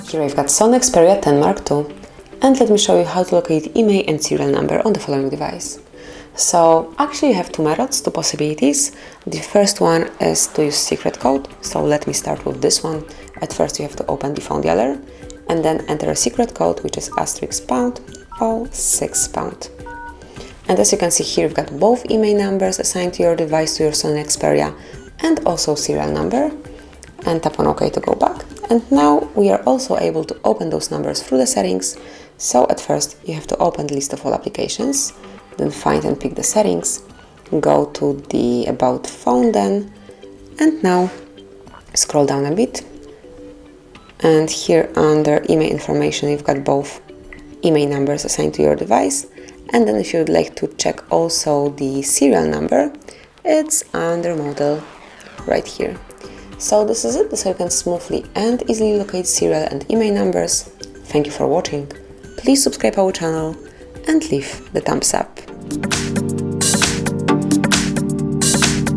Here I've got SONY Xperia 10 Mark II, and let me show you how to locate IMEI and serial number on the following device. So actually you have two methods, two possibilities. The first one is to use secret code, so let me start with this one. At first you have to open the phone dialer and then enter a secret code, which is *#06#. And as you can see here, you've got both IMEI numbers assigned to your device, to your SONY Xperia, and also serial number. And tap on OK to go back. And now we are also able to open those numbers through the settings. So at first you have to open the list of all applications, then find and pick the settings, go to the About Phone then, and now scroll down a bit. And here under IMEI information, you've got both IMEI numbers assigned to your device. And then if you would like to check also the serial number, it's under model right here. So this is it, so you can smoothly and easily locate serial and IMEI numbers. Thank you for watching. Please subscribe our channel and leave the thumbs up.